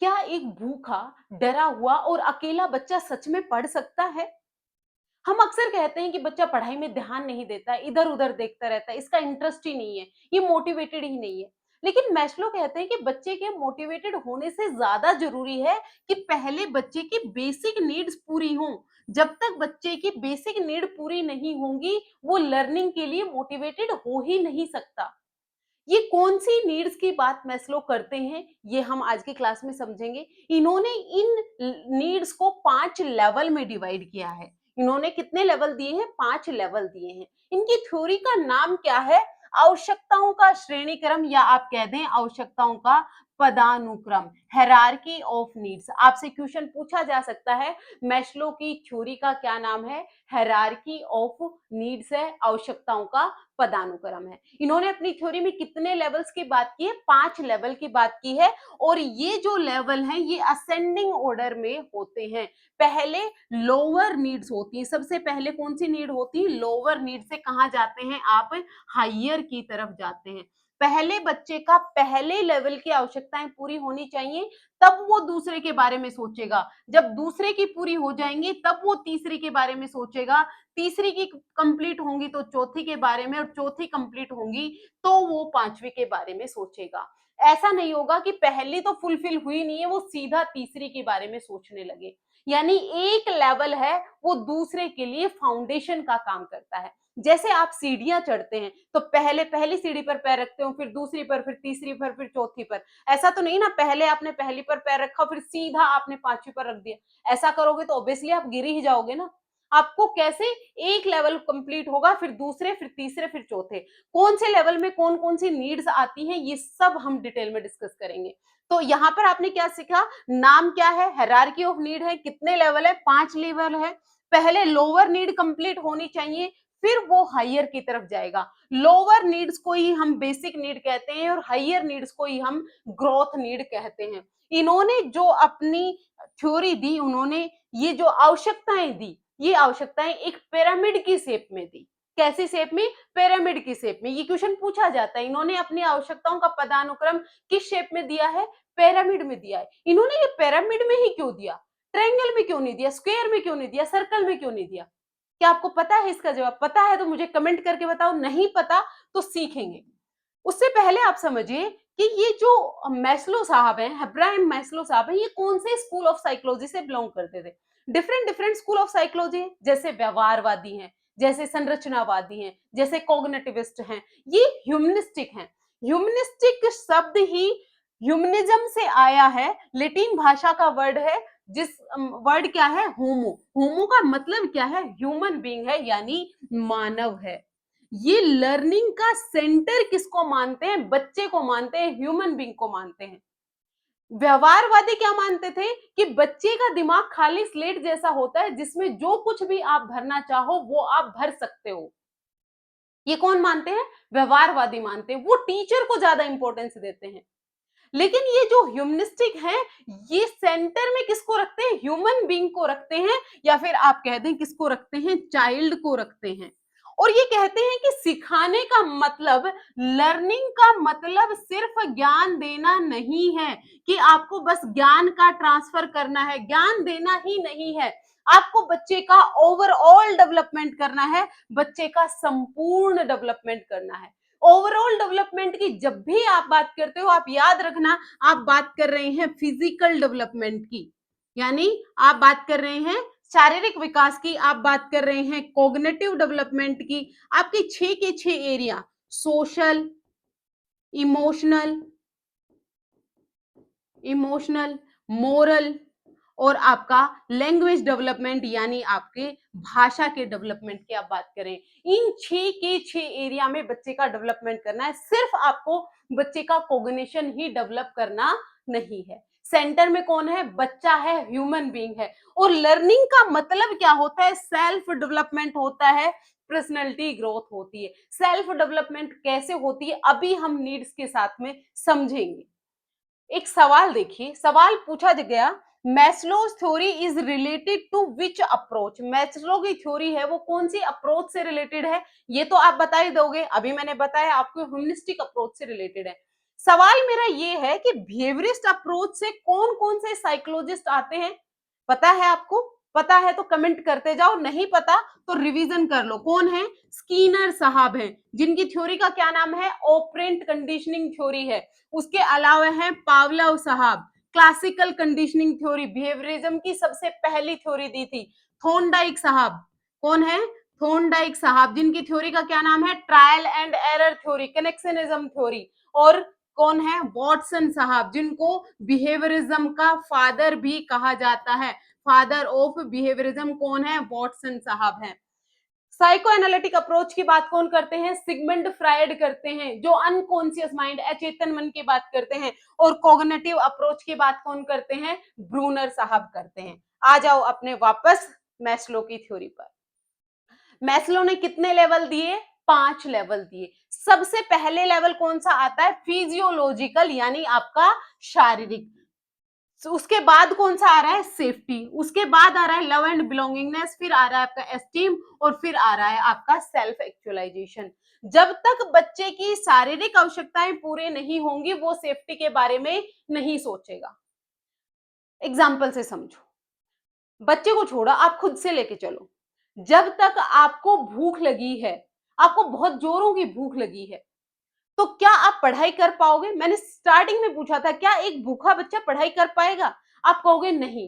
क्या एक भूखा, डरा हुआ और अकेला बच्चा सच में पढ़ सकता है? हम अक्सर कहते हैं कि बच्चा पढ़ाई में ध्यान नहीं देता, इधर-उधर देखता रहता है, इसका इंटरेस्ट ही नहीं है, ये मोटिवेटेड ही नहीं है। लेकिन मैस्लो कहते हैं कि बच्चे के मोटिवेटेड होने से ज़्यादा ज़रूरी है कि पहले बच्चे की बेसिक नीड्स पूरी हों। जब तक बच्चे की बेसिक नीड पूरी नहीं होंगी, वो लर्निंग के लिए मोटिवेटेड हो ही नहीं सकता। ये कौन-सी नीड्स की बात मैस्लो करते हैं, ये हम आज की क्लास में समझेंगे। इन्होंने इन नीड्स को 5 लेवल में डिवाइड किया है। इन्होंने कितने लेवल दिए हैं? 5 लेवल दिए हैं। इनकी थ्योरी का नाम क्या है? आवश्यकताओं का श्रेणीक्रम या आप कह दें आवश्यकताओं का पदानुक्रम, हायरार्की ऑफ नीड्स। आपसे क्वेश्चन पूछा जा सकता है, मैस्लो की थ्योरी का क्या नाम है? हायरार्की ऑफ नीड्स है, आवश्यकताओं का पदानुक्रम है। इन्होंने अपनी थ्योरी में कितने लेवल्स की बात की है? 5 लेवल की बात की है और ये जो लेवल हैं ये असेंडिंग ऑर्डर में होते हैं। पहले लोअर नीड्स होती हैं, सबसे पहले कौन-सी नीड होती है? लोअर नीड से कहाँ जाते हैं आप? हायर की तरफ जाते हैं। पहले बच्चे का पहले लेवल की आवश्यकताएँ पूरी होनी चाहिए, तब वो दूसरे के बारे में सोचेगा। जब दूसरे की पूरी हो जाएँगी, तब वो तीसरी के बारे में सोचेगा। तीसरी की कंप्लीट होंगी तो चौथी के बारे में और चौथी कंप्लीट होंगी तो वो पांचवी के बारे में सोचेगा। ऐसा नहीं होगा कि पहली तो फुलफिल हुई नहीं है, वो सीधा तीसरी के बारे में सोचने लगे। यानी एक लेवल है वो दूसरे के लिए फाउंडेशन का काम करता है। जैसे आप सीढ़ियां चढ़ते हैं तो पहले पहली सीढ़ी पर पैर रखते हो, फिर दूसरी पर, फिर तीसरी पर, फिर चौथी पर। ऐसा तो नहीं ना पहले आपने पहली पर पैर रखा फिर सीधा आपने पांचवी पर रख दिया। ऐसा करोगे तो ऑब्वियसली आप गिर ही जाओगे ना। आपको कैसे एक लेवल कंप्लीट होगा, फिर दूसरे, फिर तीसरे, फिर चौथे। कौन से लेवल में कौन-कौन सी नीड्स आती हैं, ये सब हम डिटेल में डिस्कस करेंगे। तो यहाँ पर आपने क्या सीखा? नाम क्या है? हायरार्की ऑफ नीड है। कितने लेवल है? 5 लेवल है। पहले लोअर नीड कंप्लीट होनी चाहिए, फिर वो हायर की तरफ जाएगा। लोअर नीड्स को ही हम बेसिक नीड कहते हैं और हायर नीड्स को ही हम ग्रोथ नीड कहते हैं। इन्होंने जो अपनी थ्योरी दी, उन्होंने ये जो आवश्यकताएँ दी, ये आवश्यकताएं एक पिरामिड की शेप में दी। कैसी शेप में? पिरामिड की शेप में। ये क्वेश्चन पूछा जाता है। इन्होंने अपनी आवश्यकताओं का पदानुक्रम किस शेप में दिया है? पिरामिड में दिया है। इन्होंने ये पिरामिड में ही क्यों दिया? ट्रायंगल में क्यों नहीं दिया? स्क्वायर में क्यों नहीं दिया? सर्कल में क्यों नहीं दिया? क्या आपको पता है इसका जवाब? पता है तो मुझे कमेंट करके बताओ, नहीं पता तो सीखेंगे। उससे पहले आप समझिए कि ये जो मैस्लो साहब हैं, अब्राहम मैस्लो साहब हैं, ये कौन से स्कूल ऑफ साइकोलॉजी से बिलोंग करते थे? Different different school of psychology है, जैसे व्यवहारवादी हैं, जैसे संरचनावादी हैं, जैसे कॉग्निटिविस्ट हैं, ये ह्यूमनिस्टिक हैं। ह्यूमनिस्टिक शब्द ही ह्यूमनिज्म से आया है, लैटिन भाषा का वर्ड है, जिस वर्ड क्या है? होमो। होमो का मतलब क्या है? ह्यूमन बीइंग है, यानी मानव है। ये लर्निंग का सेंटर किसको मानते हैं? बच्चे को मानते हैं, ह्यूमन बीइंग को मानते हैं। व्यवहारवादी क्या मानते थे कि बच्चे का दिमाग खाली स्लेट जैसा होता है जिसमें जो कुछ भी आप भरना चाहो वो आप भर सकते हो। ये कौन मानते हैं? व्यवहारवादी मानते हैं। वो टीचर को ज्यादा इंपॉर्टेंस देते हैं। लेकिन ये जो ह्यूमनिस्टिक हैं, ये सेंटर में किसको रखते हैं? ह्यूमन बीइंग को रखते हैं, या फिर आप कह दें किसको रखते हैं? चाइल्ड को रखते हैं। और ये कहते हैं कि सिखाने का मतलब, लर्निंग का मतलब सिर्फ ज्ञान देना नहीं है कि आपको बस ज्ञान का ट्रांसफर करना है, ज्ञान देना ही नहीं है। आपको बच्चे का ओवरऑल डेवलपमेंट करना है, बच्चे का संपूर्ण डेवलपमेंट करना है। ओवरऑल डेवलपमेंट की जब भी आप बात करते हो, आप याद रखना, आप बात कर रहे हैं फिजिकल डेवलपमेंट की, यानी आप बात कर रहे हैं शारीरिक विकास की, आप बात कर रहे हैं कॉग्निटिव डेवलपमेंट की। आपके 6 के 6 area, social, emotional, emotional, moral और आपका लैंग्वेज डेवलपमेंट, यानी आपके भाषा के डेवलपमेंट की आप बात करें, इन 6 के 6 एरिया में बच्चे का डेवलपमेंट करना है। सिर्फ आपको बच्चे का कॉग्निशन ही डेवलप करना नहीं है। सेंटर में कौन है? बच्चा है, ह्यूमन बीइंग है। और लर्निंग का मतलब क्या होता है? सेल्फ डेवलपमेंट होता है, पर्सनैलिटी ग्रोथ होती है। सेल्फ डेवलपमेंट कैसे होती है अभी हम नीड्स के साथ में समझेंगे। एक सवाल देखिए, सवाल पूछा गया, Maslow's theory is related to which approach? Maslow की थ्योरी है वो कौन सी अप्रोच से रिलेटेड है? ये तो आप बता ही दोगे, अभी मैंने बताया आपको ह्यूमनिस्टिक अप्रोच से रिलेटेड है। सवाल मेरा ये है कि बिहेवियरिस्ट अप्रोच से कौन-कौन से साइकोलॉजिस्ट आते हैं? पता है आपको? पता है तो कमेंट करते जाओ, नहीं पता तो रिवीजन कर लो। कौन है? स्कीनर साहब हैं, जिनकी थ्योरी का क्या नाम है? ऑपरेंट कंडीशनिंग थ्योरी है। उसके अलावा हैं पावलोव साहब, क्लासिकल कंडीशनिंग थ्योरी, बिहेवियरिज्म की सबसे पहली थ्योरी दी थी। थॉर्नडाइक साहब, कौन है? थॉर्नडाइक साहब, जिनकी थ्योरी का क्या नाम है? Trial and error theory, connectionism theory. और कौन है? वॉटसन साहब, जिनको बिहेवियरिज्म का फादर भी कहा जाता है। फादर ऑफ बिहेवियरिज्म कौन है? वॉटसन साहब हैं। साइको एनालिटिक अप्रोच की बात कौन करते हैं? सिगमंड फ्रायड करते हैं, जो अनकॉन्शियस माइंड, अचेतन मन की बात करते हैं। और कॉग्निटिव अप्रोच की बात कौन करते हैं? ब्रूनर साहब करते हैं। आ जाओ अपने वापस मैस्लो की थ्योरी पर। मैस्लो ने कितने लेवल दिए? 5 लेवल दिए। सबसे पहले लेवल कौन सा आता है? फिजियोलॉजिकल, यानी आपका शारीरिक। उसके बाद कौन सा आ रहा है? सेफ्टी। उसके बाद आ रहा है लव एंड बिलोंगिंगनेस, फिर आ रहा है आपका एस्टीम, और फिर आ रहा है आपका सेल्फ एक्चुअलाइजेशन। जब तक बच्चे की शारीरिक आवश्यकताएं पूरी नहीं होंगी, वो सेफ्टी के बारे में नहीं सोचेगा। एग्जाम्पल से समझो, बच्चे को छोड़ा, आप खुद से लेके चलो। जब तक आपको भूख लगी है, आपको बहुत जोरों की भूख लगी है, तो क्या आप पढ़ाई कर पाओगे? मैंने स्टार्टिंग में पूछा था, क्या एक भूखा बच्चा पढ़ाई कर पाएगा? आप कहोगे नहीं।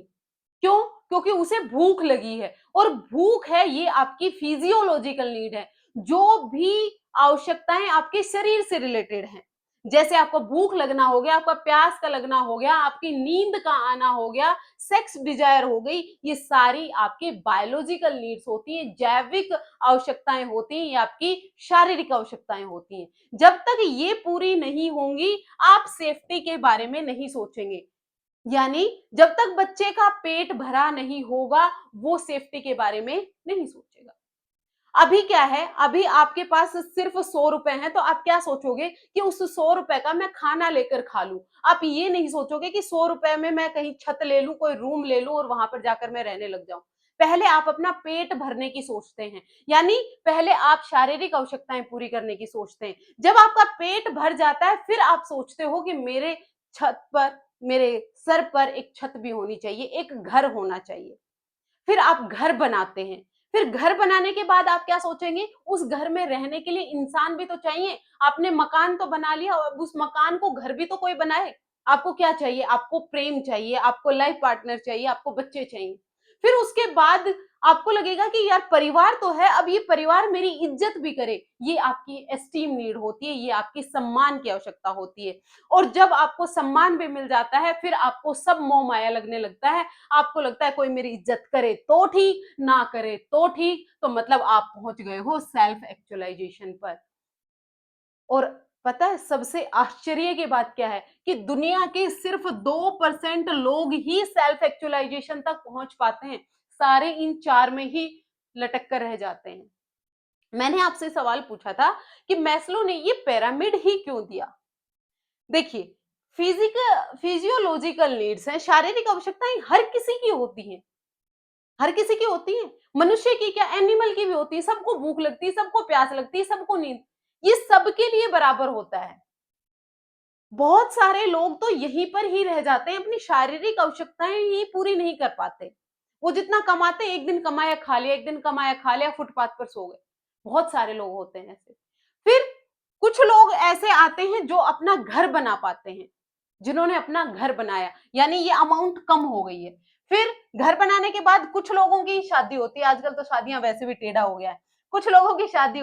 क्यों? क्योंकि उसे भूख लगी है, और भूख है ये आपकी फिजियोलॉजिकल नीड है। जो भी आवश्यकताएं आपके शरीर से रिलेटेड हैं, जैसे आपको भूख लगना हो गया, आपका प्यास का लगना हो गया, आपकी नींद का आना हो गया, सेक्स डिजायर हो गई, ये सारी आपकी बायोलॉजिकल नीड्स होती हैं, जैविक आवश्यकताएं होती हैं, ये आपकी शारीरिक आवश्यकताएं होती हैं। जब तक ये पूरी नहीं होंगी, आप सेफ्टी के बारे में नहीं सोचेंगे। यानी जब तक बच्चे का पेट भरा नहीं होगा, वो सेफ्टी के बारे में नहीं सोचेगा। अभी क्या है? अभी आपके पास सिर्फ 100 रुपए हैं, तो आप क्या सोचोगे कि उस 100 रुपए का मैं खाना लेकर खा लूं। आप ये नहीं सोचोगे कि 100 रुपए में मैं कहीं छत ले लूं, कोई रूम ले लूं और वहां पर जाकर मैं रहने लग जाऊं। पहले आप अपना पेट भरने की सोचते हैं, यानी पहले आप शारीरिक आवश्यकताएं पूरी करने की सोचते हैं। जब आपका पेट भर जाता है, फिर आप सोचते हो कि मेरे छत पर, मेरे सर पर एक छत भी होनी चाहिए, एक घर होना चाहिए। फिर आप घर बनाते हैं। फिर घर बनाने के बाद आप क्या सोचेंगे? उस घर में रहने के लिए इंसान भी तो चाहिए। आपने मकान तो बना लिया, अब उस मकान को घर भी तो कोई बनाए। आपको क्या चाहिए? आपको प्रेम चाहिए, आपको लाइफ पार्टनर चाहिए, आपको बच्चे चाहिए। फिर उसके बाद आपको लगेगा कि यार परिवार तो है, अब ये परिवार मेरी इज्जत भी करे। ये आपकी एस्टीम नीड होती है, ये आपकी सम्मान की आवश्यकता होती है। और जब आपको सम्मान भी मिल जाता है, फिर आपको सब मोह माया लगने लगता है। आपको लगता है कोई मेरी इज्जत करे तो ठीक, ना करे तो ठीक, तो मतलब आप पहुंच गए हो सेल्फ एक्चुअलाइजेशन पर। और पता है सबसे आश्चर्य की बात क्या है? कि दुनिया के सिर्फ 2% लोग ही सेल्फ एक्चुअलाइजेशन तक पहुंच पाते हैं। सारे इन 4 में ही लटक कर रह जाते हैं। मैंने आपसे सवाल पूछा था कि मैस्लो ने ये पिरामिड ही क्यों दिया? देखिए, फिजियोलॉजिकल नीड्स हैं, शारीरिक आवश्यकताएं हर किसी की होती हैं। हर किसी की होती है। मनुष्य की क्या, एनिमल की भी होती है। सबको भूख लगती है, सबको प्यास लगती है, सबको नींद, ये सबके लिए बराबर होता है। बहुत सारे लोग तो यहीं पर ही रह जाते हैं, अपनी शारीरिक आवश्यकताएं ही पूरी नहीं कर पाते। वो जितना कमाते, एक दिन कमाया खा लिया, एक दिन कमाया खा लिया, फुटपाथ पर सो गए। बहुत सारे लोग होते हैं ऐसे। फिर कुछ लोग ऐसे आते हैं जो अपना घर बना पाते हैं, जिन्होंने अपना घर बनाया, यानी ये अमाउंट कम हो गई है। फिर घर बनाने के बाद कुछ लोगों की शादी होती है, आजकल तो शादियां वैसे भी टेढ़ा हो गया है। कुछ लोगों की शादी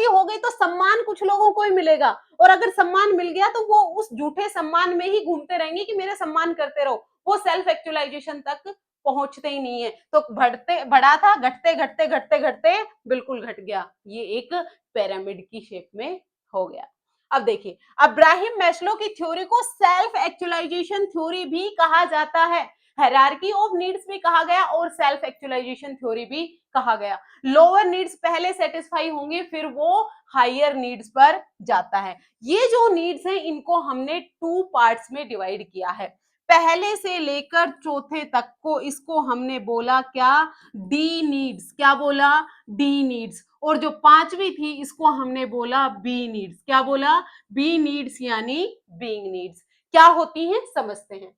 हो गई तो सम्मान कुछ लोगों को ही मिलेगा, और अगर सम्मान मिल गया तो वो उस झूठे सम्मान में ही घूमते रहेंगे कि मेरे सम्मान करते रहो। वो सेल्फ एक्चुअलाइजेशन तक पहुंचते ही नहीं है। तो बढ़ते बढ़ा था, घटते घटते घटते घटते बिल्कुल घट गया। ये एक पिरामिड की शेप में हो गया। अब देखिए, अब्राहिम मैस्लो की थ्योरी को सेल्फ एक्चुअलाइजेशन थ्योरी भी कहा जाता है, हायरार्की ऑफ नीड्स भी कहा गया और सेल्फ एक्चुअलाइजेशन थ्योरी भी कहा गया। लोअर नीड्स पहले सेटिस्फाई होंगे, फिर वो हायर नीड्स पर जाता है। ये जो नीड्स हैं, इनको हमने 2 पार्ट्स में डिवाइड किया है। पहले से लेकर चौथे तक को इसको हमने बोला क्या? D needs. क्या बोला? D needs. और जो पांचवी थी इसको हमने बोला बी नीड्स। क्या बोला? बी नीड्स यानी बीइंग नीड्स। क्या होती हैं समझते हैं।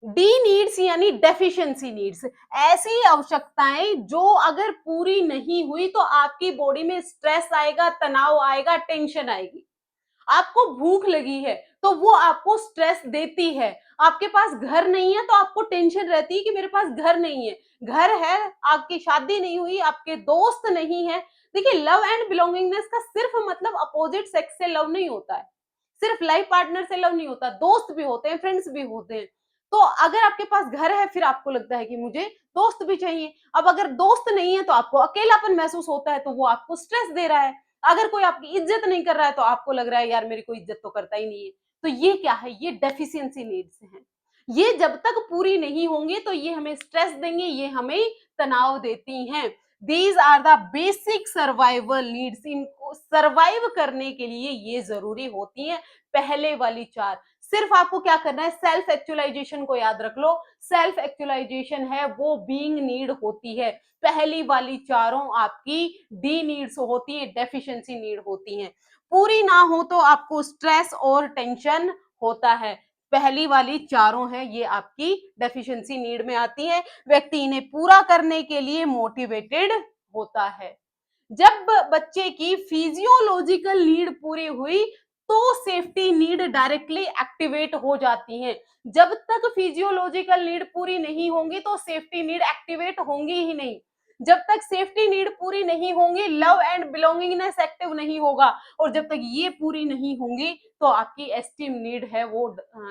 डी नीड्स यानी डेफिशिएंसी नीड्स, ऐसी आवश्यकताएं जो अगर पूरी नहीं हुई तो आपकी बॉडी में स्ट्रेस आएगा, तनाव आएगा, टेंशन आएगी। आपको भूख लगी है तो वो आपको स्ट्रेस देती है। आपके पास घर नहीं है तो आपको टेंशन रहती है कि मेरे पास घर नहीं है। घर है, आपकी शादी नहीं हुई, आपके दोस्त नहीं है। देखिए, लव एंड बिलोंगिंगनेस का सिर्फ मतलब अपोजिट सेक्स से लव नहीं होता है, सिर्फ लाइफ पार्टनर से लव नहीं होता, दोस्त भी होते हैं, फ्रेंड्स भी होते हैं। तो अगर आपके पास घर है फिर आपको लगता है कि मुझे दोस्त भी चाहिए। अब अगर दोस्त नहीं है तो आपको अकेलापन महसूस होता है, तो वो आपको स्ट्रेस दे रहा है। अगर कोई आपकी इज्जत नहीं कर रहा है तो आपको लग रहा है यार मेरी कोई इज्जत तो करता ही नहीं है। तो ये क्या है? ये डेफिशिएंसी नीड्स हैं। ये जब तक पूरी नहीं होंगे तो ये हमें स्ट्रेस देंगे, ये हमें तनाव देती हैं। These are the basic survival needs. इनको सर्वाइव करने के लिए ये जरूरी होती हैं। पहले वाली चार सिर्फ आपको क्या करना है? सेल्फ एक्चुअलाइजेशन को याद रख लो। सेल्फ एक्चुअलाइजेशन है वो बीइंग नीड होती है। पहली वाली चारों आपकी डी नीड्स होती है, डेफिशिएंसी नीड होती हैं। पूरी ना हो तो आपको स्ट्रेस और टेंशन होता है। पहली वाली चारों है ये आपकी डेफिशिएंसी नीड में आती है। व्यक्ति इन्हें पूरा करने के लिए मोटिवेटेड होता है। जब बच्चे की फिजियोलॉजिकल नीड पूरी हुई तो सेफ्टी नीड डायरेक्टली एक्टिवेट हो जाती हैं। जब तक फिजियोलॉजिकल नीड पूरी नहीं होंगी तो सेफ्टी नीड एक्टिवेट होंगी ही नहीं। जब तक सेफ्टी नीड पूरी नहीं होंगी लव एंड बिलोंगिंगनेस एक्टिव नहीं होगा। और जब तक ये पूरी नहीं होंगी तो आपकी एस्टीम नीड है वो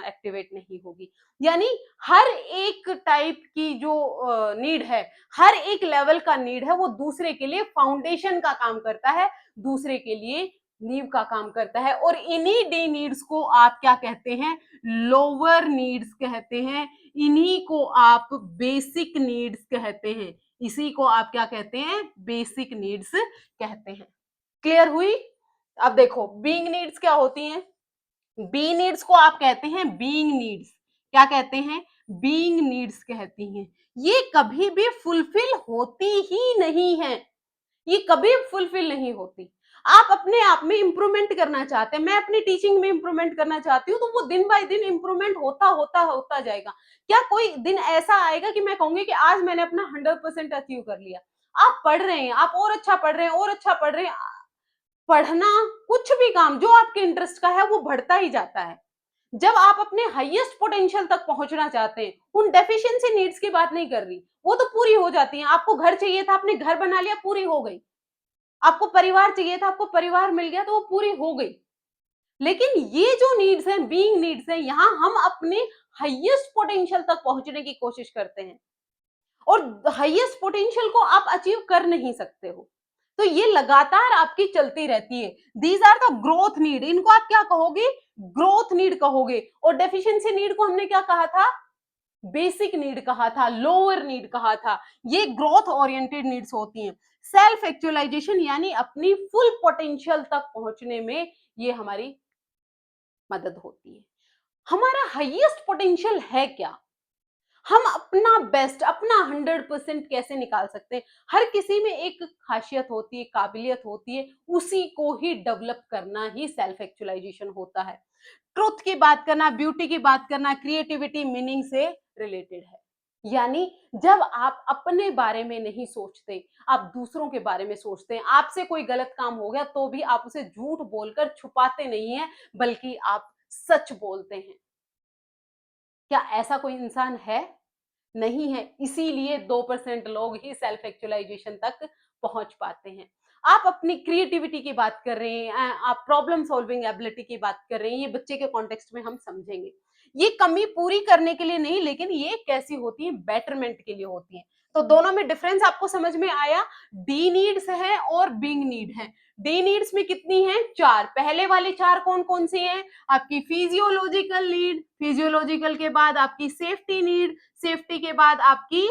एक्टिवेट नहीं होगी। यानी हर एक टाइप की जो नीड है, हर एक लेवल का नीड है वो दूसरे के लिए फाउंडेशन का काम करता है, दूसरे के लिए नींव का काम करता है। और इन्हीं डी नीड्स को आप क्या कहते हैं? लोअर नीड्स कहते हैं। इन्हीं को आप बेसिक नीड्स कहते हैं। इसी को आप क्या कहते हैं? बेसिक नीड्स कहते हैं। क्लियर हुई? अब देखो बीइंग नीड्स क्या होती हैं। बी नीड्स को आप कहते हैं बीइंग नीड्स। क्या कहते हैं? बीइंग नीड्स कहती हैं। ये कभी भी फुलफिल होती ही नहीं है। ये कभी फुलफिल नहीं होती। आप अपने आप में इंप्रूवमेंट करना चाहते हैं, मैं अपनी टीचिंग में इंप्रूवमेंट करना चाहती हूँ, तो वो दिन बाय दिन इंप्रूवमेंट होता होता होता जाएगा। क्या कोई दिन ऐसा आएगा कि मैं कहूंगी कि आज मैंने अपना 100% अचीव कर लिया? आप पढ़ रहे हैं, आप और अच्छा पढ़ रहे हैं, और अच्छा पढ़ रहे हैं। पढ़ना, कुछ भी काम जो आपके इंटरेस्ट का है वो बढ़ता ही जाता है। जब आप अपने हाईएस्ट पोटेंशियल तक पहुंचना चाहते हैं, उन डेफिशिएंसी नीड्स की बात नहीं कर रही, वो तो पूरी हो जाती हैं। आपको घर चाहिए था, आपने घर बना लिया, पूरी हो गई। आपको परिवार चाहिए था, आपको परिवार मिल गया तो वो पूरी हो गई। लेकिन ये जो नीड्स हैं, बीइंग नीड्स हैं, यहाँ हम अपने हाईएस्ट पोटेंशियल तक पहुंचने की कोशिश करते हैं और हाईएस्ट पोटेंशियल को आप अचीव कर नहीं सकते हो। तो ये लगातार आपकी चलती रहती है। These are the growth need. इनको आप क्या कहोगे? ग्रोथ नीड कहोगे। और डेफिशिएंसी नीड को हमने क्या कहा था? बेसिक नीड कहा था, लोअर नीड कहा था। ये ग्रोथ ओरिएंटेड नीड्स होती हैं। सेल्फ एक्चुअलाइजेशन यानी अपनी फुल पोटेंशियल तक पहुंचने में ये हमारी मदद होती है। हमारा हाईएस्ट पोटेंशियल है क्या? हम अपना बेस्ट, अपना 100% कैसे निकाल सकते हैं? हर किसी में एक खासियत होती है, काबिलियत होती है, उसी को ही डेवलप करना ही सेल्फ एक्चुअलाइजेशन होता है। ट्रुथ की बात करना, ब्यूटी की बात करना, क्रिएटिविटी, मीनिंग से रिलेटेड है। यानी जब आप अपने बारे में नहीं सोचते, आप दूसरों के बारे में सोचते हैं। आपसे कोई गलत काम हो गया तो भी आप उसे झूठ बोलकर छुपाते नहीं हैं, बल्कि आप सच बोलते हैं। क्या ऐसा कोई इंसान है? नहीं है। इसीलिए 2% लोग ही सेल्फ एक्चुअलाइजेशन तक पहुंच पाते हैं। आप अपनी क्रिएटिविटी की बात कर रहे हैं, आप प्रॉब्लम सॉल्विंग एबिलिटी की बात कर रहे हैं, ये बच्चे के कॉन्टेक्स्ट में हम समझेंगे। ये कमी पूरी करने के लिए नहीं, लेकिन ये कैसी होती है? बेटरमेंट के लिए होती है। तो दोनों में डिफरेंस आपको समझ में आया? डी नीड्स है और बिंग नीड है। डी नीड्स में कितनी है? चार। पहले वाले चार कौन कौन सी हैं? आपकी फिजियोलॉजिकल नीड, फिजियोलॉजिकल के बाद आपकी सेफ्टी नीड, सेफ्टी के बाद आपकी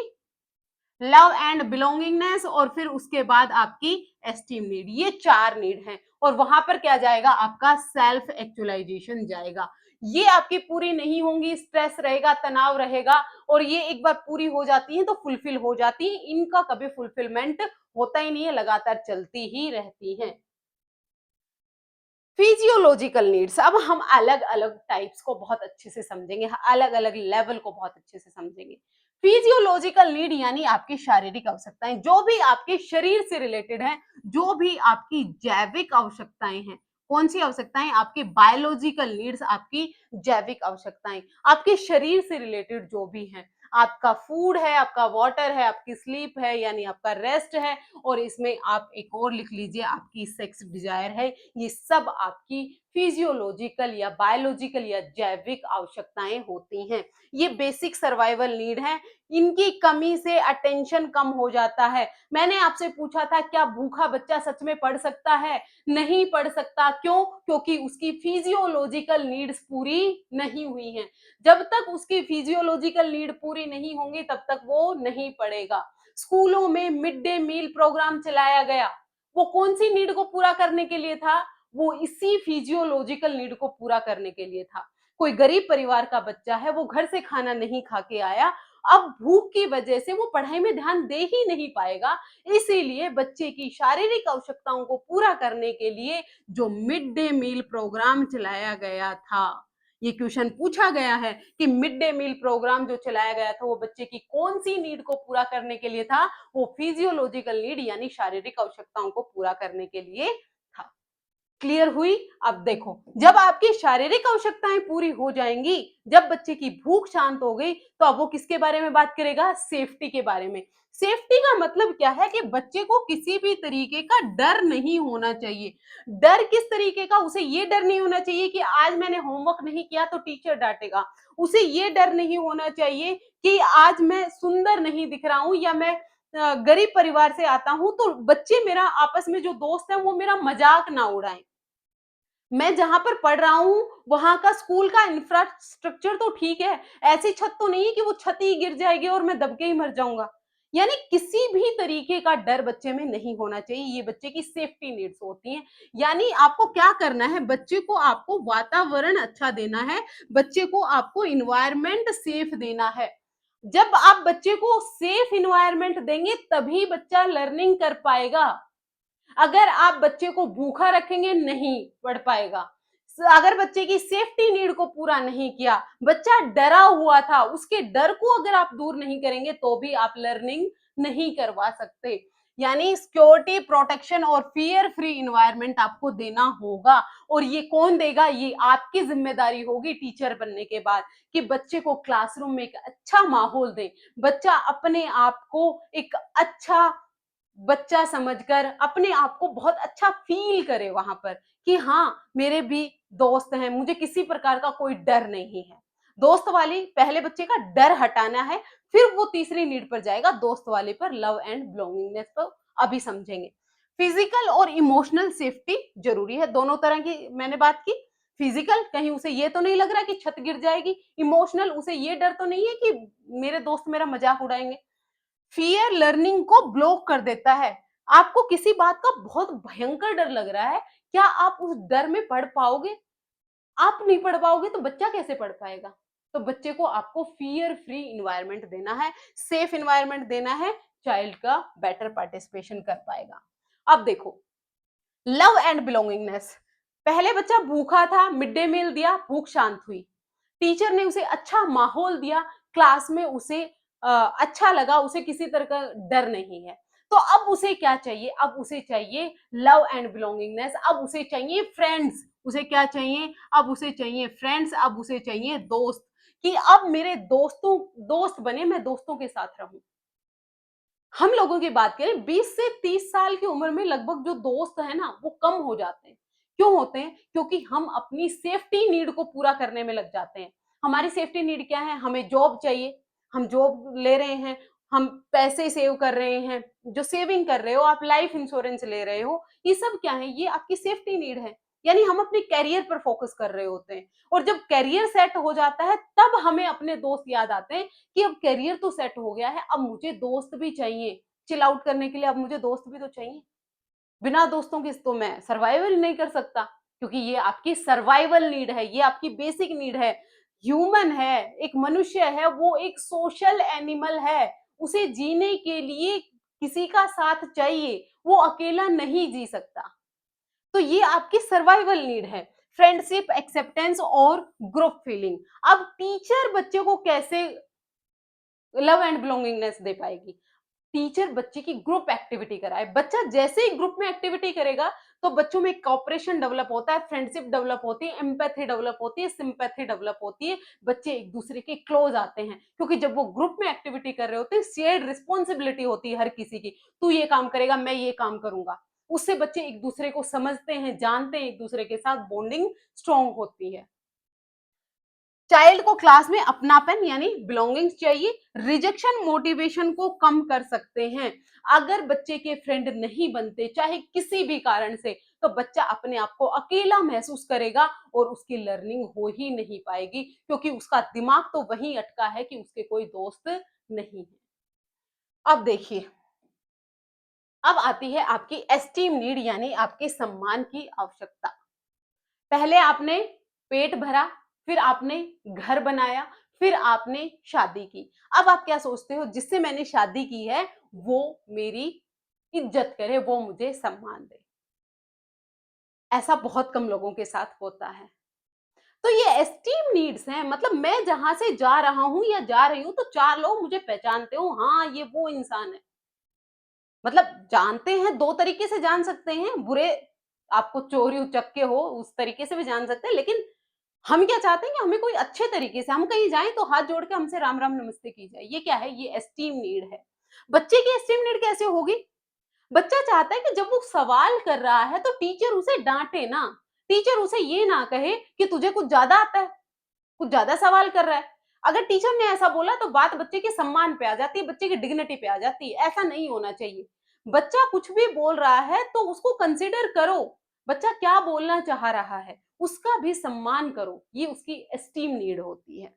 लव एंड बिलोंगिंगनेस, और फिर उसके बाद आपकी एस्टीम नीड। ये चार नीड हैं और वहां पर क्या जाएगा? आपका सेल्फ एक्चुअलाइजेशन जाएगा। ये आपकी पूरी नहीं होंगी, स्ट्रेस रहेगा, तनाव रहेगा और ये एक बार पूरी हो जाती हैं तो फुलफिल हो जाती हैं। इनका कभी फुलफिलमेंट होता ही नहीं है, लगातार चलती ही रहती हैं। फिजियोलॉजिकल नीड्स, अब हम अलग-अलग टाइप्स को बहुत अच्छे से समझेंगे, अलग-अलग लेवल को बहुत अच्छे से समझेंगे। फिजियोलॉजिकल नीड यानी आपकी शारीरिक आवश्यकताएँ, जो भी आपके शरीर से रिलेटेड हैं, जो भी आपकी जैविक आवश्यकताएँ हैं। कौन-सी आवश्यकताएँ? आपके बायोलॉजिकल नीड्स, आपकी जैविक आवश्यकताएँ, आपके शरीर से रिलेटेड जो भी हैं। आपका फूड है, आपका वाटर है, आपकी स्लीप है यानी आपका रेस्ट है और इसमें आप एक और लिख लीजिए आपकी सेक्स डिज़ायर है। ये सब आपकी फिजियोलॉजिकल या बायोलॉजिकल या जैविक आवश्यकताएं होती हैं। ये बेसिक सर्वाइवल नीड है। इनकी कमी से अटेंशन कम हो जाता है। मैंने आपसे पूछा था क्या भूखा बच्चा सच में पढ़ सकता है? नहीं पढ़ सकता। क्यों? क्योंकि उसकी फिजियोलॉजिकल नीड्स पूरी नहीं हुई हैं। जब तक उसकी फिजियोलॉजिकल नीड पूरी नहीं होंगी तब तक वो नहीं पढ़ेगा। स्कूलों में मिड डे मील प्रोग्राम चलाया गया। वो कौन-सी नीड को पूरा करने के लिए था? वो इसी फिजियोलॉजिकल नीड को पूरा करने के लिए था। कोई गरीब परिवार का बच्चा है, वो घर से खाना नहीं खा के आया, अब भूख की वजह से वो पढ़ाई में ध्यान दे ही नहीं पाएगा, इसीलिए बच्चे की शारीरिक आवश्यकताओं को पूरा करने के लिए जो मिड डे मील प्रोग्राम चलाया गया था। ये क्वेश्चन पूछा गया है कि मिड डे मील प्रोग्राम जो चलाया गया था, वो बच्चे की कौन-सी नीड को पूरा करने के लिए था? वो फिजियोलॉजिकल नीड यानी शारीरिक आवश्यकताओं को पूरा करने के लिए था। क्लियर हुई? अब देखो, जब आपकी शारीरिक आवश्यकताएँ पूरी हो जाएँगी, जब बच्चे की भूख शांत हो गई, तो अब वो किसके बारे में बात करेगा? सेफ्टी के बारे में। सेफ्टी का मतलब क्या है कि बच्चे को किसी भी तरीके का डर नहीं होना चाहिए। डर किस तरीके का? उसे ये डर नहीं होना चाहिए कि आज मैंने होमवर्क नहीं किया तो टीचर डाँटेगा। उसे ये डर नहीं होना चाहिए कि आज मैं सुंदर नहीं दिख रहा हूँ या मैं गरीब परिवार से आता हूँ, तो बच्चे मेरा आपस में जो दोस्त हैं, वो मेरा मज़ाक ना उड़ाएँ। मैं जहाँ पर पढ़ रहा हूँ, वहाँ का स्कूल का इंफ्रास्ट्रक्चर तो ठीक है, ऐसी छत तो नहीं है कि वो छत ही गिर जाएगी और मैं दब के ही मर जाऊँगा। यानी किसी भी तरीके का डर बच्चे में नहीं होना चाहिए, ये बच्चे की सेफ्टी नीड्स होती हैं। यानी आपको क्या करना है, बच्चे को आपको वातावरण अच्छा देना है, बच्चे को आपको एनवायरनमेंट सेफ देना है। जब आप बच्चे को सेफ एनवायरनमेंट देंगे, तभी बच्चा लर्निंग कर पाएगा। अगर आप बच्चे को भूखा रखेंगे नहीं पढ़ पाएगा। अगर बच्चे की सेफ्टी नीड को पूरा नहीं किया, बच्चा डरा हुआ था, उसके डर को अगर आप दूर नहीं करेंगे तो भी आप लर्निंग नहीं करवा सकते। यानी सिक्योरिटी, प्रोटेक्शन और फियर फ्री एनवायरनमेंट आपको देना होगा और ये कौन देगा? ये आपकी जिम्मेदारी होगी टीचर बनने के बाद कि बच्चे को क्लासरूम में एक अच्छा माहौल दें। बच्चा अपने आप को एक अच्छा बच्चा समझकर अपने आप को बहुत अच्छा फ़ील करे वहाँ पर कि हाँ, मेरे भी दोस्त हैं, मुझे किसी प्रकार का कोई डर नहीं है। दोस्त वाली पहले बच्चे का डर हटाना है, फिर वो तीसरी नीड पर जाएगा दोस्त वाले पर लव एंड बिलॉन्गिंगनेस तो अभी समझेंगे। फिज़िकल और इमोशनल सेफ्टी ज़रूरी है, दोनों तरह की मैंने बात की। फिज़िकल कहीं उसे ये तो नहीं लग रहा है कि छत गिर जाएगी, इमोशनल उसे ये डर तो नहीं है कि मेरे दोस्त मेरा मज़ाक उड़ाएँगे। फ़ियर लर्निंग को ब्लॉक कर देता है। आपको किसी बात का बहुत भयंकर डर लग रहा है, क्या आप उस डर में पढ़ पाओगे? आप नहीं पढ़ पाओगे तो बच्चा कैसे पढ़ पाएगा? तो बच्चे को आपको फ़ियर फ्री एनवायरनमेंट देना है, सेफ एनवायरनमेंट देना है, चाइल्ड का बेटर पार्टिसिपेशन कर पाएगा। अब देखो, लव एंड बिलॉन्गिंगनेस, पहले बच्चा भूखा था, मिड डे मील दिया, भूख शांत हुई। टीचर ने उसे अच्छा माहौल दिया, क्लास में उसे अच्छा लगा, उसे किसी तरह का डर नहीं है। तो अब उसे क्या चाहिए? अब उसे चाहिए लव एंड बिलॉन्गिंगनेस, अब उसे चाहिए फ्रेंड्स। उसे क्या चाहिए? अब उसे चाहिए फ्रेंड्स, अब उसे चाहिए दोस्त कि अब मेरे दोस्त बने, मैं दोस्तों के साथ रहूँ। हम लोगों की बात करें 20 से 30 साल की उम्र में लगभग जो दोस्त है ना वो कम हो जाते हैं। क्यों होते हैं? क्योंकि हम अपनी सेफ्टी नीड को पूरा करने में लग जाते हैं। हमारी सेफ्टी नीड क्या है? हमें जॉब चाहिए, हम जॉब ले रहे हैं, हम पैसे सेव कर रहे हैं, जो सेविंग कर रहे हो, आप लाइफ इंश्योरेंस ले रहे हो, ये सब क्या है? ये आपकी सेफ्टी नीड है। यानी हम अपने करियर पर फोकस कर रहे होते हैं और जब करियर सेट हो जाता है तब हमें अपने दोस्त याद आते हैं कि अब करियर तो सेट हो गया है, अब मुझे दोस्त भी चाहिए, चिल आउट करने के लिए अब मुझे दोस्त भी तो चाहिए। बिना दोस्तों के तो मैं सर्वाइव ही नहीं कर सकता। क्योंकि ये आपकी सर्वाइवल नीड है, ये आपकी बेसिक नीड है। ह्यूमन है, एक मनुष्य है, वो एक सोशल एनिमल है, उसे जीने के लिए किसी का साथ चाहिए, वो अकेला नहीं जी सकता। तो ये आपकी सर्वाइवल नीड है। फ्रेंडशिप, एक्सेप्टेंस और ग्रुप फीलिंग। अब टीचर बच्चे को कैसे लव एंड बिलोंगिंगनेस दे पाएगी? टीचर बच्चे की ग्रुप एक्टिविटी कराए। बच्चा जैसे ही ग्रुप में एक्टिविटी करेगा, तो बच्चों में कॉपरेशन डेवलप होता है, फ्रेंडशिप डेवलप होती है, एम्पैथी डेवलप होती है, सिंपैथी डेवलप होती है। बच्चे एक दूसरे के क्लोज आते हैं, क्योंकि जब वो ग्रुप में एक्टिविटी कर रहे होते हैं, शेयर्ड रिस्पॉन्सिबिलिटी होती है हर किसी की। तू ये काम करेगा, मैं ये काम करूंगा। उससे बच्चे एक दूसरे को समझते हैं, जानते हैं, एक दूसरे के साथ बॉन्डिंग स्ट्रॉन्ग होती है। चाइल्ड को क्लास में अपनापन यानी बिलोंगिंग्स चाहिए। रिजेक्शन मोटिवेशन को कम कर सकते हैं। अगर बच्चे के फ्रेंड नहीं बनते, चाहे किसी भी कारण से, तो बच्चा अपने आप को अकेला महसूस करेगा और उसकी लर्निंग हो ही नहीं पाएगी, क्योंकि उसका दिमाग तो वहीं अटका है कि उसके कोई दोस्त नहीं है। अब देखिए, अब आती है आपकी एस्टीम नीड यानी आपके सम्मान की आवश्यकता। पहले आपने पेट भरा, फिर आपने घर बनाया, फिर आपने शादी की। अब आप क्या सोचते हो, जिससे मैंने शादी की है, वो मेरी इज्जत करे, वो मुझे सम्मान दे। ऐसा बहुत कम लोगों के साथ होता है। तो ये एस्टीम नीड्स हैं, मतलब मैं जहाँ से जा रहा हूँ या जा रही हूँ, तो 4 लोग मुझे पहचानते हो, हाँ, ये वो इंसान है। मतलब जानते हैं, 2 तरीके से जान सकते हैं, बुरे आपको चोरी-उचक्के हो, उस तरीके से भी जान सकते हैं, लेकिन हम क्या चाहते हैं कि हमें कोई अच्छे तरीके से, हम कहीं जाएँ तो हाथ जोड़ के हमसे राम-राम नमस्ते की जाए। ये क्या है? ये एस्टीम नीड है। बच्चे की एस्टीम नीड कैसे होगी? बच्चा चाहता है कि जब वो सवाल कर रहा है तो टीचर उसे डाँटे ना। टीचर उसे ये ना कहे कि तुझे कुछ ज़्यादा आता है, कुछ ज़्यादा सवाल कर रहा है। अगर टीचर ने ऐसा बोला तो बात बच्चे के सम्मान पे आ जाती है, बच्चे की डिग्निटी पे आ जाती है। ऐसा नहीं होना चाहिए। बच्चा कुछ भी बोल रहा है तो उसको कंसिडर करो। बच्चा क्या बोलना चाह रहा है, उसका भी सम्मान करो। ये उसकी एस्टीम नीड होती है।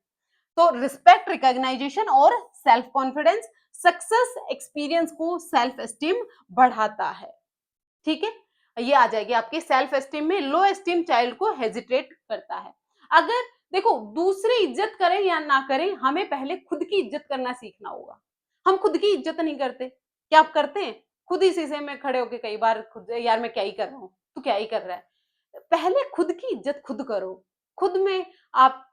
तो रिस्पेक्ट, रिकॉग्नाइजेशन और सेल्फ कॉन्फिडेंस, सक्सेस एक्सपीरियंस को सेल्फ एस्टीम बढ़ाता है। ठीक है? ये आ जाएगी आपकी सेल्फ एस्टीम में। लो एस्टीम चाइल्ड को हेजिटेट करता है। अगर देखो, दूसरे इज्जत करें या ना करें, हमें पहले खुद की इज्जत करना सीखना होगा। हम खुद की इज्जत नहीं करते। क्या आप करते हैं? खुद ही शीशे में खड़े होके कई बार खुद, यार मैं क्या ही कर रहा हूँ, तू क्या ही कर रहा है। पहले खुद की इज्जत खुद करो। खुद में आप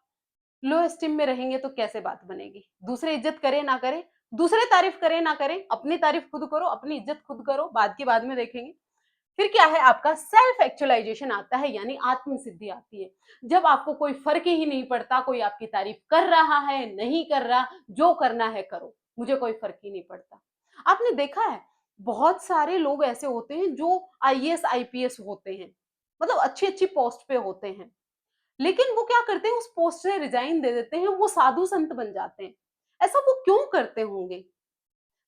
लो एस्टीम में रहेंगे तो कैसे बात बनेगी? दूसरे इज्जत करें ना करें, दूसरे तारीफ करें ना करें, अपनी तारीफ खुद करो, अपनी इज्जत खुद करो, बाद की बाद में देखेंगे। फिर क्या है, आपका सेल्फ एक्चुअलाइजेशन आता है, यानी आत्म सिद्धि आती है। जब आपको कोई फर्क ही नहीं पड़ता, कोई आपकी तारीफ कर रहा है, नहीं कर रहा, जो करना है करो, मुझे कोई फर्क ही नहीं पड़ता। आपने देखा है, बहुत सारे लोग ऐसे होते हैं जो आईएएस आईपीएस होते हैं, मतलब अच्छी अच्छी पोस्ट पे होते हैं, लेकिन वो क्या करते हैं, उस पोस्ट से रिजाइन दे देते हैं, वो साधु संत बन जाते हैं। ऐसा वो क्यों करते होंगे?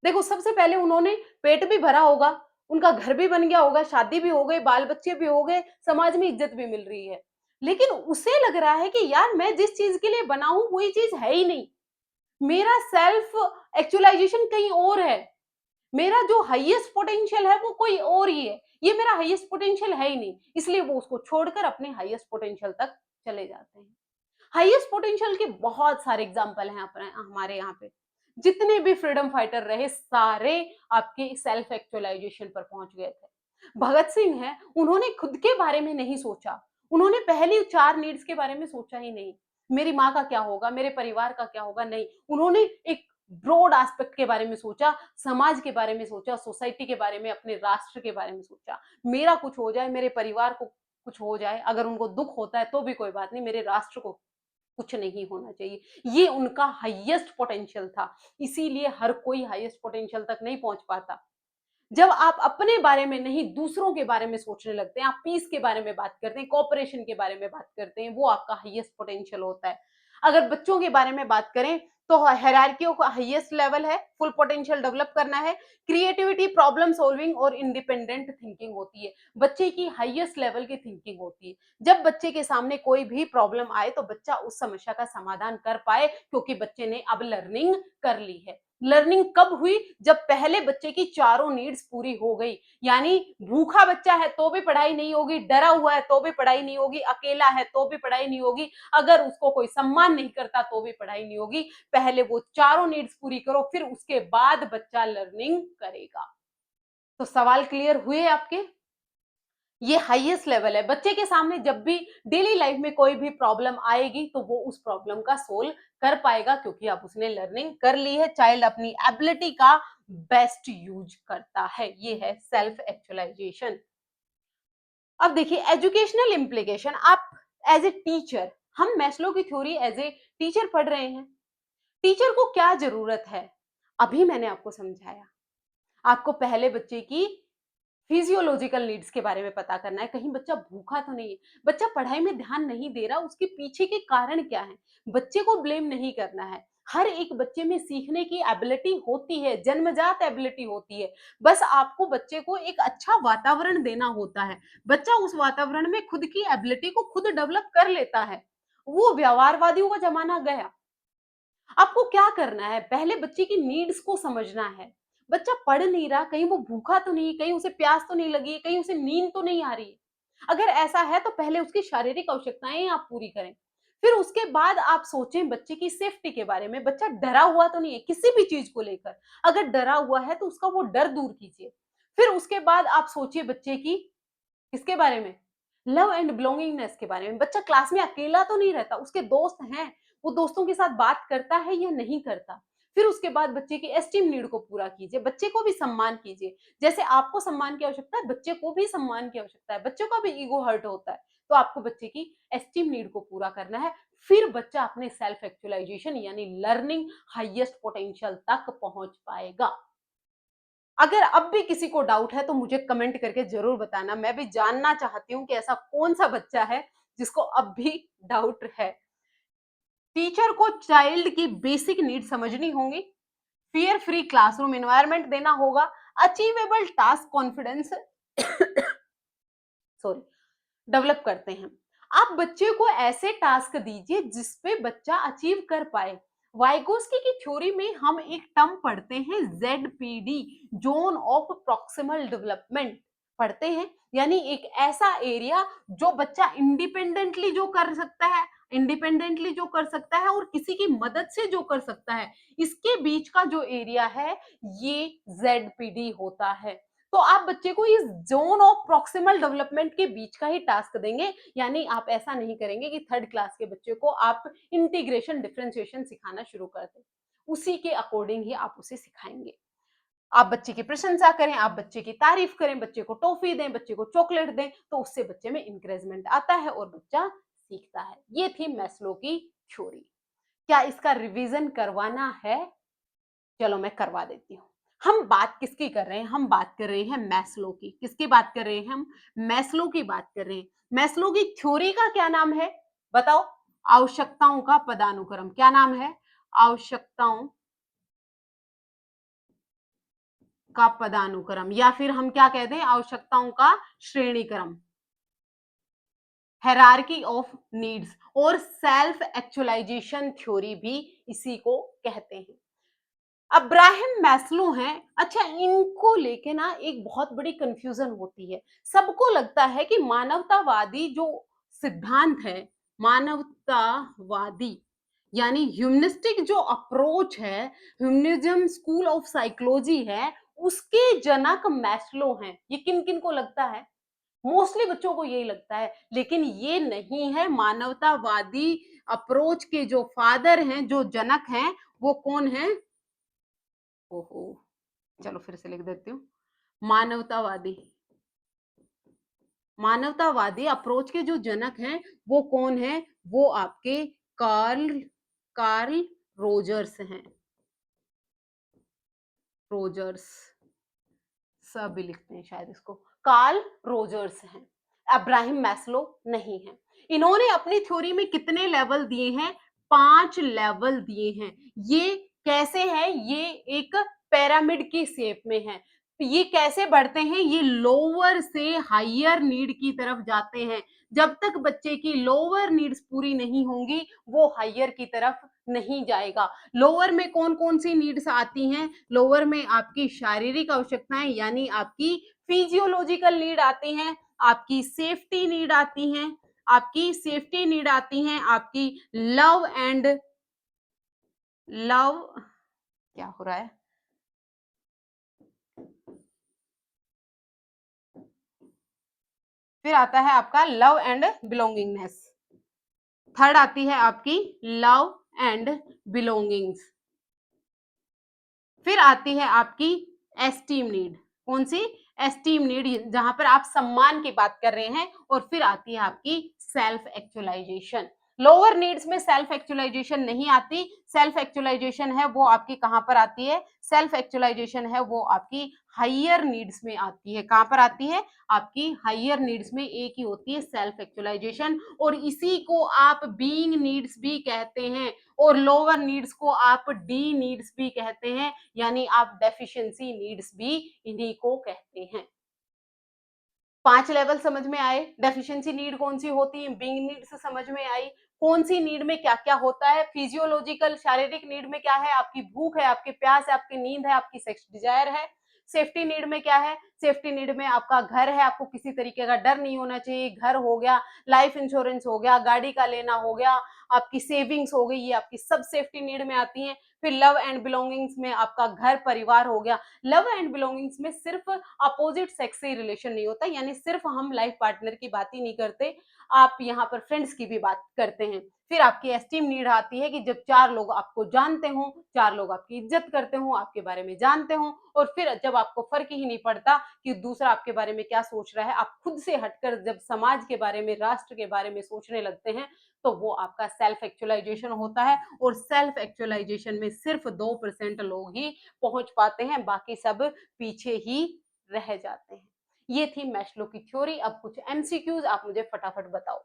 देखो, सबसे पहले उन्होंने पेट भी भरा होगा, उनका घर भी बन गया होगा, शादी भी हो गई, बाल-बच्चे भी हो गए, समाज में इज़्ज़त भी मिल रही है। लेकिन उसे लग रहा है कि यार मैं जिस चीज़ के लिए बना हूँ, वो ये चीज़ है ही नहीं। मेरा सेल्फ एक्चुअलाइज़ेशन कहीं और है। मेरा जो हाईएस्ट पोटेंशियल है वो कोई और ही है। ये मेरा हाईएस्ट पोटेंशियल है ही नहीं। इसलिए वो उसको छोड़कर अपने हाईएस्ट पोटेंशियल तक चले जाते हैं। हाईएस्ट पोटेंशियल के बहुत सारे एग्जांपल हैं अपने हमारे यहाँ पे। जितने भी फ्रीडम फाइटर रहे, सारे आपके सेल्फ एक्चुअलाइजेशन पर पहुंच गए थे। भगत सिंह है, उन्होंने खुद के बारे में नहीं सोचा। उन्होंने पहली 4 नीड्स के बारे में सोचा ही नहीं। मेरी माँ का क्या होगा, मेरे परिवार का क्या होगा, नहीं। उन्होंने एक ब्रॉड एस्पेक्ट के बारे में सोचा, समाज के बारे में सोचा, सोसाइटी के बारे में, अपने राष्ट्र के बारे में सोचा। मेरा कुछ हो जाए, मेरे परिवार को कुछ हो जाए, अगर उनको दुःख होता है तो भी कोई बात नहीं, मेरे राष्ट्र को कुछ नहीं होना चाहिए। ये उनका हाईएस्ट पोटेंशियल था। इसीलिए हर कोई हाईएस्ट पोटेंशियल तक नहीं पहुँच पाता। जब आप अपने बारे में नहीं, दूसरों के बारे में सोचने लगते हैं, आप पीस के बारे में बात करते हैं, कोऑपरेशन के बारे में बात करते हैं, वो आपका हाईएस्ट पोटेंशियल होता है। अगर बच्चों के बारे में बात करें, तो हायरार्कियों का हाईएस्ट लेवल है, फुल पोटेंशियल डेवलप करना है। क्रिएटिविटी, प्रॉब्लम सॉल्विंग और इंडिपेंडेंट थिंकिंग होती है। बच्चे की हाईएस्ट लेवल की थिंकिंग होती है। जब बच्चे के सामने कोई भी प्रॉब्लम आए, तो बच्चा उस समस्या का समाधान कर पाए, क्योंकि बच्चे ने अब लर्निंग कर ली है। लर्निंग कब हुई? जब पहले बच्चे की चारों नीड्स पूरी हो गई। यानी भूखा बच्चा है तो भी पढ़ाई नहीं होगी, डरा हुआ है तो भी पढ़ाई नहीं होगी, अकेला है तो भी पढ़ाई नहीं होगी, अगर उसको कोई सम्मान नहीं करता तो भी पढ़ाई नहीं होगी। पहले वो चारों नीड्स पूरी करो, फिर उसके बाद बच्चा लर्निंग करेगा। तो सवाल क्लियर हुए आपके? ये हाईएस्ट लेवल है। बच्चे के सामने जब भी डेली लाइफ में कोई भी प्रॉब्लम आएगी तो वो उस प्रॉब्लम का सोल्व कर पाएगा, क्योंकि अब उसने लर्निंग कर ली है। चाइल्ड अपनी एबिलिटी का बेस्ट यूज करता है। ये है सेल्फ एक्चुअलाइजेशन। अब देखिए एजुकेशनल इम्प्लीकेशन। आप एज ए टीचर, हम मैस्लो की थ्योरी एज ए टीचर पढ़ रहे हैं। टीचर को क्या जरूरत है? अभी मैंने आपको समझाया। आपको पहले बच्चे की फिजियोलॉजिकल नीड्स के बारे में पता करना है। कहीं बच्चा भूखा तो नहीं है, बच्चा पढ़ाई में ध्यान नहीं दे रहा, उसके पीछे के कारण क्या है? बच्चे को ब्लेम नहीं करना है। हर एक बच्चे में सीखने की एबिलिटी होती है, जन्मजात एबिलिटी होती है। बस आपको बच्चे को एक अच्छा वातावरण देना होता है। बच्चा उस वातावरण में खुद की एबिलिटी को खुद डेवलप कर लेता है। वो व्यवहारवादियों का जमाना गया। आपको क्या करना है? पहले बच्चे की नीड्स को समझना है। बच्चा पढ़ नहीं रहा, कहीं वो भूखा तो नहीं, कहीं उसे प्यास तो नहीं लगी, कहीं उसे नींद तो नहीं आ रही है। अगर ऐसा है तो पहले उसकी शारीरिक आवश्यकताएं आप पूरी करें। फिर उसके बाद आप सोचें बच्चे की सेफ्टी के बारे में। बच्चा डरा हुआ तो नहीं है किसी भी चीज को लेकर। अगर डरा हुआ है तो उसका वो डर दूर कीजिए। फिर उसके बाद आप सोचिए बच्चे की किसके बारे में? लव एंड बिलोंगिंगनेस के बारे में। बच्चा क्लास में अकेला तो नहीं रहता, उसके दोस्त हैं, वो दोस्तों के साथ बात करता है या नहीं करता। फिर उसके बाद बच्चे की एस्टीम नीड को पूरा कीजिए, बच्चे को भी सम्मान कीजिए। जैसे आपको सम्मान की आवश्यकता है, बच्चे को भी सम्मान की आवश्यकता है, बच्चों का भी ईगो हर्ट होता है, तो आपको बच्चे की एस्टीम नीड को पूरा करना है। फिर बच्चा अपने सेल्फ एक्चुअलाइजेशन यानी लर्निंग हाईएस्ट पोटेंशियल तक पहुंच पाएगा। अगर अब भी किसी को डाउट है तो मुझे कमेंट करके जरूर बताना। मैं भी जानना चाहती हूँ कि ऐसा कौन सा बच्चा है जिसको अब भी डाउट है। टीचर को चाइल्ड की बेसिक नीड समझनी होगी, फियर फ्री क्लासरूम एनवायरनमेंट देना होगा, achievable task confidence sorry develop करते हैं। आप बच्चे को ऐसे टास्क दीजिए जिसपे बच्चा अचीव कर पाए। वाइगोस्की की थ्योरी में हम एक टर्म पढ़ते हैं ZPD, zone of proximal development पढ़ते हैं। यानी एक ऐसा एरिया जो बच्चा इंडिपेंडेंटली जो कर सकता है और किसी की मदद से जो कर सकता है, इसके बीच का जो एरिया है ये ZPD होता है। तो आप बच्चे को इस जोन ऑफ प्रॉक्सिमल डेवलपमेंट के बीच का ही टास्क देंगे। यानी आप ऐसा नहीं करेंगे कि थर्ड क्लास के बच्चे को आप इंटीग्रेशन डिफरेंशिएशन सिखाना शुरू कर दें। उसी के अकॉर्डिंग ही आप उसे सिखाएंगे। आप बच्चे की प्रशंसा करें, आप बच्चे की तारीफ करें, बच्चे को टॉफी दें, बच्चे को चॉकलेट दें, तो उससे बच्चे में इंकरेजमेंट आता है और बच्चा सीखता है। ये थी मैस्लो की थ्योरी। क्या इसका रिवीजन करवाना है? चलो मैं करवा देती हूँ। हम बात किसकी कर रहे हैं? हम बात कर रहे हैं मैस्लो की। किसकी बात कर रहे हैं हम? मैस्लो की बात कर रहे हैं। मैस्लो की थ्योरी का क्या नाम है? बताओ। आवश्यकताओं का पदानुक्रम। क्या नाम है? आवश्यकताओं का पदानुक्रम, या फिर हम क्या कहते हैं? आवश्यकताओं का श्रेणी क्रम, हायरार्की ऑफ नीड्स। और सेल्फ एक्चुअलाइजेशन थ्योरी भी इसी को कहते हैं। अब्राहम मैस्लो हैं। अच्छा, इनको लेके ना एक बहुत बड़ी कंफ्यूजन होती है। सबको लगता है कि मानवतावादी जो सिद्धांत है, मानवतावादी यानी ह्यूमनिस्टिक जो अप्रोच है, ह्यूमनिज्म स्कूल ऑफ साइकोलॉजी है, उसके जनक मैस्लो हैं। ये किन किन को लगता है? मोस्टली बच्चों को यही लगता है, लेकिन ये नहीं है। मानवतावादी अप्रोच के जो फादर हैं, जो जनक हैं, वो कौन है? ओहो, चलो फिर से लिख देती हूँ। मानवतावादी मानवतावादी अप्रोच के जो जनक हैं वो कौन है? वो आपके कार्ल कार्ल रोजर्स हैं। रोजर्स सभी लिखते हैं शायद इसको। कार्ल रोजर्स हैं, अब्राहम मैस्लो नहीं है। इन्होंने अपनी थ्योरी में कितने लेवल दिए हैं? 5 लेवल दिए हैं। ये कैसे है? ये एक पिरामिड की शेप में है। ये कैसे बढ़ते हैं? ये लोअर से हायर नीड की तरफ जाते हैं। जब तक बच्चे की लोअर नीड्स पूरी नहीं होंगी, वो हायर की तरफ नहीं जाएगा। लोअर में कौन-कौन सी नीड्स आती हैं? लोअर में आपकी शारीरिक आवश्यकताएँ यानी आपकी फिजियोलॉजिकल नीड आती हैं, आपकी सेफ्टी नीड आती हैं, आपकी सेफ्टी नीड आती हैं, आपकी लव एंड लव क्या हो रहा है? फिर आता है आपका लव एंड बिलोंगिंगनेस। थर्ड आती है आपकी लव एंड बिलोंगिंग्स। फिर आती है आपकी एस्टीम नीड। कौन सी? एस्टीम नीड, जहां पर आप सम्मान की बात कर रहे हैं। और फिर आती है आपकी सेल्फ एक्चुअलाइजेशन। लोअर नीड्स में सेल्फ एक्चुअलाइजेशन नहीं आती। सेल्फ एक्चुअलाइजेशन है वो आपकी कहां पर आती है? सेल्फ एक्चुअलाइजेशन है वो आपकी हायर नीड्स में आती है। कहां पर आती है? आपकी हायर नीड्स में एक ही होती है सेल्फ एक्चुअलाइजेशन, और इसी को आप बीइंग नीड्स भी कहते हैं। और लोअर नीड्स को आप डी नीड्स भी कहते हैं, यानी आप डेफिशिएंसी नीड्स भी इन्हीं को कहते हैं। 5 लेवल समझ में आए। डेफिशिएंसी नीड कौन सी होती है, बीइंग नीड्स समझ में आई। कौन सी नीड में क्या क्या होता है। फिजियोलॉजिकल शारीरिक नीड में क्या है? आपकी भूख है, आपकी प्यास है, आपकी नींद है, आपकी सेक्स डिजायर है। सेफ्टी नीड में क्या है? सेफ्टी नीड में आपका घर है, आपको किसी तरीके का डर नहीं होना चाहिए। घर हो गया, लाइफ इंश्योरेंस हो गया, गाड़ी का लेना हो गया, आपकी सेविंग्स हो गई, ये आपकी सब सेफ्टी नीड में आती हैं। फिर लव एंड बिलोंगिंग्स में आपका घर परिवार हो गया। लव एंड बिलोंगिंग्स में सिर्फ अपोजिट सेक्स से रिलेशन नहीं होता, यानी सिर्फ हम लाइफ पार्टनर की बात ही नहीं करते, आप यहाँ पर फ्रेंड्स की भी बात करते हैं। फिर आपकी एस्टीम नीड आती है कि जब 4 लोग आपको जानते हों, 4 लोग आपकी इज्जत करते हों, आपके बारे में जानते हों, और फिर जब आपको फर्क ही नहीं पड़ता कि दूसरा आपके बारे में क्या सोच रहा है, आप खुद से हटकर जब समाज के बारे में, राष्ट्र के बारे में सोचने लगते हैं, तो वो आपका सेल्फ एक्चुअलाइजेशन होता है। और सेल्फ एक्चुअलाइजेशन में सिर्फ 2% लोग ही पहुंच पाते हैं, बाकी सब पीछे ही रह जाते हैं। ये थी मैस्लो की थ्योरी। अब कुछ एमसीक्यूज आप मुझे फटाफट बताओ।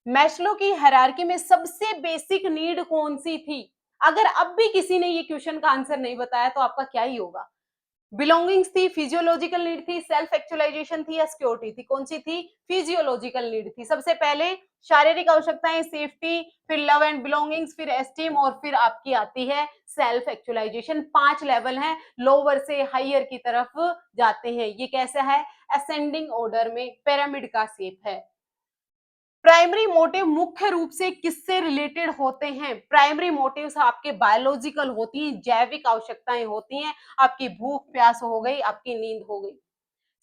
मैस्लो की हायरार्की में सबसे बेसिक नीड कौन सी थी? अगर अब भी किसी ने ये क्वेश्चन का आंसर नहीं बताया तो आपका क्या ही होगा? बिलोंगिंग्स थी, फिजियोलॉजिकल नीड थी, सेल्फ एक्चुअलाइजेशन थी या सिक्योरिटी थी? कौन सी थी? फिजियोलॉजिकल नीड थी। सबसे पहले शारीरिक आवश्यकताएं, सेफ्टी, फिर लव एंड बिलोंगिंग्स, फिर एस्टीम, और फिर आपकी आती है सेल्फ एक्चुअलाइजेशन। 5 लेवल हैं, लोअर से हायर की तरफ जाते हैं। ये कैसा है? असेंडिंग ऑर्डर में, पिरामिड का शेप है। प्राइमरी मोटिव मुख्य रूप से किससे रिलेटेड होते हैं? प्राइमरी मोटिव्स आपके बायोलॉजिकल होती हैं, जैविक आवश्यकताएं होती हैं। आपकी भूख प्यास हो गई, आपकी नींद हो गई।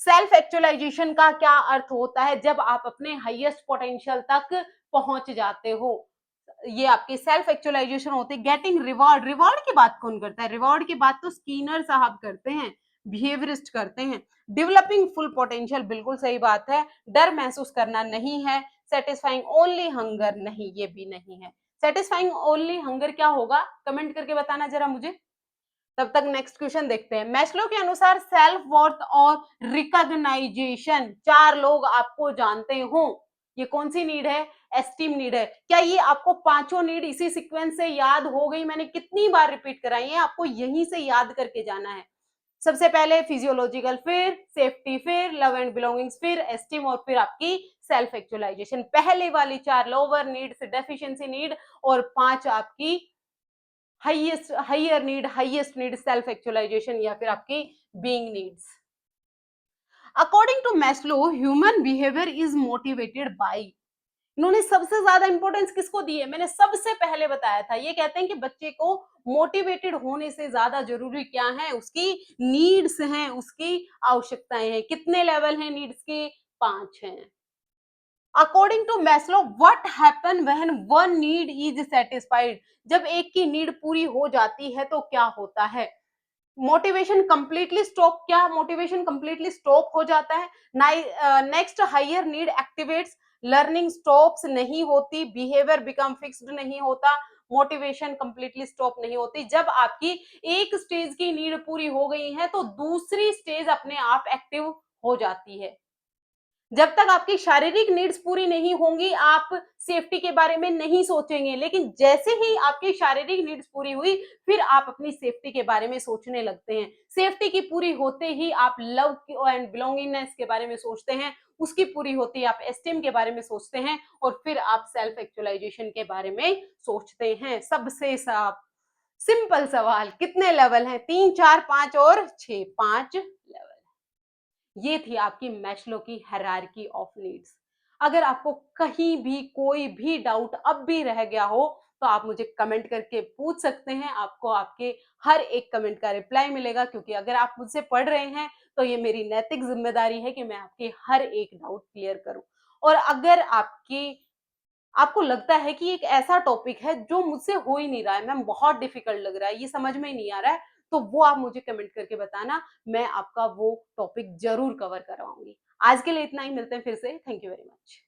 सेल्फ एक्चुअलाइजेशन का क्या अर्थ होता है? जब आप अपने हाईएस्ट पोटेंशियल तक पहुंच जाते हो, ये आपकी सेल्फ एक्चुअलाइजेशन होती है। गेटिंग रिवॉर्ड, रिवॉर्ड की बात कौन करता है? रिवॉर्ड की बात तो स्कीनर साहब करते हैं, बिहेवियरिस्ट करते हैं। डेवलपिंग फुल पोटेंशियल, बिल्कुल सही बात है। डर महसूस करना नहीं है। सेटिस्फाइंग ओनली हंगर, नहीं, ये भी नहीं है। सेटिस्फाइंग ओनली हंगर क्या होगा? कमेंट करके बताना जरा मुझे। तब तक नेक्स्ट क्वेश्चन देखते हैं। मैस्लो के अनुसार सेल्फ वर्थ और रिकॉग्नाइजेशन, 4 लोग आपको जानते हो, ये कौन सी नीड है? एस्टीम नीड है। क्या ये आपको पांचों नीड इसी सीक्वेंस से याद हो गई? मैंने कितनी बार रिपीट कराई है, आपको यहीं से याद करके जाना है। सबसे पहले फिजियोलॉजिकल, फिर सेफ्टी, फिर लव एंड बिलोंगिंग्स, फिर एस्टीम, और फिर आपकी सेल्फ एक्चुअलाइजेशन। पहले वाली 4 लोअर नीड्स, डेफिशिएंसी नीड, और 5 आपकी हाईएस्ट नीड सेल्फ एक्चुअलाइजेशन या फिर आपकी being needs. According to Maslow human behaviour is motivated by, इन्होंने सबसे ज्यादा इंपॉर्टेंस किसको दी है? मैंने सबसे पहले बताया था। ये कहते हैं कि बच्चे को मोटिवेटेड होने से ज्यादा जरूरी क्या है? उसकी नीड्स हैं, उसकी आवश्यकताएं हैं। कितने लेवल हैं नीड्स के? 5 हैं। According to Maslow what happen when one need is satisfied, जब एक की नीड पूरी हो जाती है तो क्या होता है? मोटिवेशन कंप्लीटली स्टॉप, क्या मोटिवेशन कंप्लीटली स्टॉप हो जाता है? Next higher need activates, learning stops नहीं होती, बिहेवियर बिकम फिक्स्ड नहीं होता, मोटिवेशन कंप्लीटली स्टॉप नहीं होती। जब आपकी एक स्टेज की नीड पूरी हो गई है तो दूसरी स्टेज अपने आप एक्टिव हो जाती है। जब तक आपकी शारीरिक नीड्स पूरी नहीं होंगी, आप सेफ्टी के बारे में नहीं सोचेंगे, लेकिन जैसे ही आपकी शारीरिक नीड्स पूरी हुई, फिर आप अपनी सेफ्टी के बारे में सोचने लगते हैं। सेफ्टी की पूरी होते ही आप लव एंड बिलोंगिंगनेस के बारे में सोचते हैं, उसकी पूरी होती है आप एस्टीम के बारे में सोचते हैं और फिर आप सेल्फ एक्चुअलाइजेशन के बारे में सोचते हैं। सबसे साफ सिंपल सवाल, कितने लेवल हैं? 3, 4, 5 और 6, 5 लेवल। ये थी आपकी मैस्लो की हायरार्की ऑफ नीड्स। अगर आपको कहीं भी कोई भी डाउट अब भी रह गया हो, तो आप मुझे कमेंट करके पूछ सकते हैं। आपको आपके हर एक कमेंट का रिप्लाई मिलेगा, क्योंकि अगर आप मुझसे पढ़ रहे हैं, तो ये मेरी नैतिक ज़िम्मेदारी है कि मैं आपके हर एक डाउट क्लियर करूँ। और अगर आपको लगता है कि एक ऐसा टॉपिक है जो मुझसे हो ही नहीं रहा है, मैम बहुत डिफिकल्ट लग रहा है, ये समझ में ही नहीं आ रहा है, तो वो आप मुझे कमेंट करके बताना, मैं आपका वो टॉपिक ज़रूर कवर करवाऊँगी। आज के लिए इतना ही, मिलते हैं फिर से। Thank you very much.